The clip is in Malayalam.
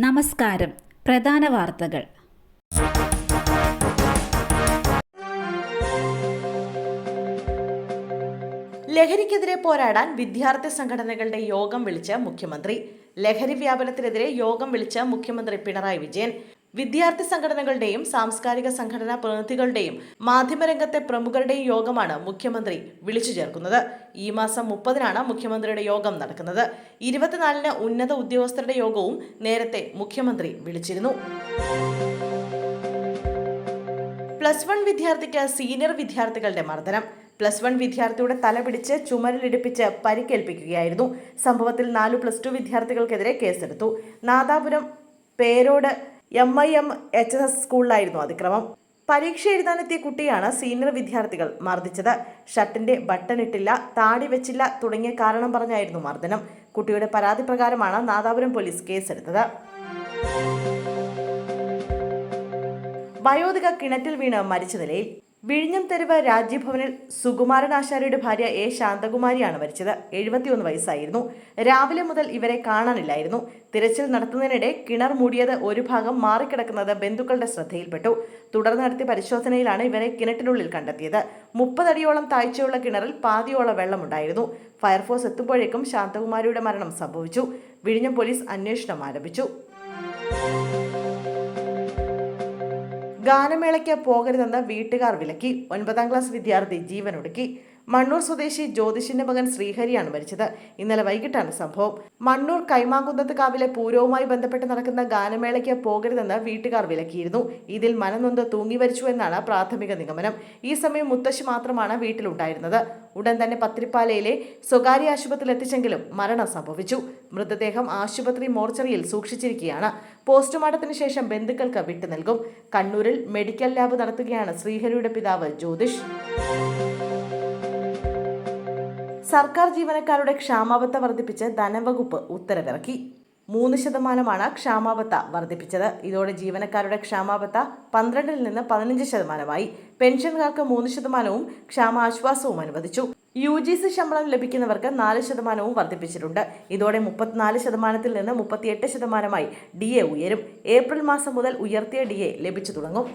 നമസ്കാരം. പ്രധാന വാർത്തകൾ. ലഹരിക്കെതിരെ പോരാടാൻ വിദ്യാർത്ഥി സംഘടനകളുടെ യോഗം വിളിച്ച മുഖ്യമന്ത്രി. ലഹരി വ്യാപനത്തിനെതിരെ യോഗം വിളിച്ച മുഖ്യമന്ത്രി പിണറായി വിജയൻ. വിദ്യാർത്ഥി സംഘടനകളുടെയും സാംസ്കാരിക സംഘടനാ പ്രതിനിധികളുടെയും മാധ്യമരംഗത്തെ പ്രമുഖരുടെയും യോഗമാണ് മുഖ്യമന്ത്രി വിളിച്ചു ചേർക്കുന്നത്. ഈ മാസം 30-നാണ് മുഖ്യമന്ത്രിയുടെ യോഗം നടക്കുന്നത്. 24-ന് ഉന്നത ഉദ്യോഗസ്ഥരുടെ യോഗവും നേരത്തെ മുഖ്യമന്ത്രി വിളിച്ചിരുന്നു. +1 വിദ്യാർത്ഥിക്ക് സീനിയർ വിദ്യാർത്ഥികളുടെ മർദ്ദനം. +1 വിദ്യാർത്ഥിയുടെ തല പിടിച്ച് ചുമരിലിടിപ്പിച്ച് പരിക്കേൽപ്പിക്കുകയായിരുന്നു. സംഭവത്തിൽ 4 +2 വിദ്യാർത്ഥികൾക്കെതിരെ കേസെടുത്തു. നാദാപുരം പേരോട് MIM-HS സ്കൂളിലായിരുന്നു അതിക്രമം. പരീക്ഷ എഴുതാനെത്തിയ കുട്ടിയാണ് സീനിയർ വിദ്യാർത്ഥികൾ മർദ്ദിച്ചത്. ഷർട്ടിന്റെ ബട്ടൺ ഇട്ടില്ല, താടി വെച്ചില്ല തുടങ്ങിയ കാരണം പറഞ്ഞായിരുന്നു മർദ്ദനം. കുട്ടിയുടെ പരാതി പ്രകാരമാണ് നാദാപുരം പോലീസ് കേസെടുത്തത്. വയോധിക കിണറ്റിൽ വീണ് മരിച്ച നിലയിൽ. വിഴിഞ്ഞം തെരുവ് രാജ്യഭവനിൽ സുകുമാരൻ ആശാരിയുടെ ഭാര്യ A. ശാന്തകുമാരിയാണ് മരിച്ചത്. 71 വയസ്സായിരുന്നു. രാവിലെ മുതൽ ഇവരെ കാണാനില്ലായിരുന്നു. തിരച്ചിൽ നടത്തുന്നതിനിടെ കിണർ മൂടിയത് ഒരു ഭാഗം മാറിക്കിടക്കുന്നത് ബന്ധുക്കളുടെ ശ്രദ്ധയിൽപ്പെട്ടു. തുടർന്ന് നടത്തിയ പരിശോധനയിലാണ് ഇവരെ കിണറ്റിനുള്ളിൽ കണ്ടെത്തിയത്. 30 അടിയോളം താഴ്ചയുള്ള കിണറിൽ പാതിയോളം വെള്ളമുണ്ടായിരുന്നു. ഫയർഫോഴ്സ് എത്തുമ്പോഴേക്കും ശാന്തകുമാരിയുടെ മരണം സംഭവിച്ചു. വിഴിഞ്ഞം പോലീസ് അന്വേഷണം ആരംഭിച്ചു. ഗാനമേളയ്ക്ക് പോകരുതെന്ന് വീട്ടുകാർ വിലക്കി. 9ാം ക്ലാസ് വിദ്യാർത്ഥി ജീവനൊടുക്കി. മണ്ണൂർ സ്വദേശി ജ്യോതിഷിന്റെ മകൻ ശ്രീഹരിയാണ് മരിച്ചത്. ഇന്നലെ വൈകിട്ടാണ് സംഭവം. മണ്ണൂർ കൈമാങ്കുന്നത്ത് കാവിലെ പൂരവുമായി ബന്ധപ്പെട്ട് നടക്കുന്ന ഗാനമേളയ്ക്ക് പോകരുതെന്ന് വീട്ടുകാർ വിലക്കിയിരുന്നു. ഇതിൽ മനംനൊന്ത് തൂങ്ങി മരിച്ചു എന്നാണ് പ്രാഥമിക നിഗമനം. ഈ സമയം മുത്തശ്ശി മാത്രമാണ് വീട്ടിലുണ്ടായിരുന്നത്. ഉടൻ തന്നെ പത്തിരിപ്പാലയിലെ സ്വകാര്യ ആശുപത്രിയിൽ എത്തിച്ചെങ്കിലും മരണം സംഭവിച്ചു. മൃതദേഹം ആശുപത്രി മോർച്ചറിയിൽ സൂക്ഷിച്ചിരിക്കുകയാണ്. പോസ്റ്റ്മോർട്ടത്തിന് ശേഷം ബന്ധുക്കൾക്ക് വിട്ടു നൽകും. കണ്ണൂരിൽ മെഡിക്കൽ ലാബ് നടത്തുകയാണ് ശ്രീഹരിയുടെ പിതാവ് ജ്യോതിഷ്. സർക്കാർ ജീവനക്കാരുടെ ക്ഷാമാബത്ത വർദ്ധിപ്പിച്ച് ധനവകുപ്പ് ഉത്തരവിറക്കി. 3% ക്ഷാമാബത്ത വർദ്ധിപ്പിച്ചത്. ഇതോടെ ജീവനക്കാരുടെ ക്ഷാമാബത്ത 12-ൽ നിന്ന് 15%. പെൻഷൻകാർക്ക് 3%, ക്ഷാമാശ്വാസവും അനുവദിച്ചു. UGC ശമ്പളം ലഭിക്കുന്നവർക്ക് 4% വർദ്ധിപ്പിച്ചിട്ടുണ്ട്. ഇതോടെ 34%-ൽ നിന്ന് 38%-മായി DA ഉയരും. ഏപ്രിൽ മാസം മുതൽ ഉയർത്തിയ DA ലഭിച്ചു തുടങ്ങും.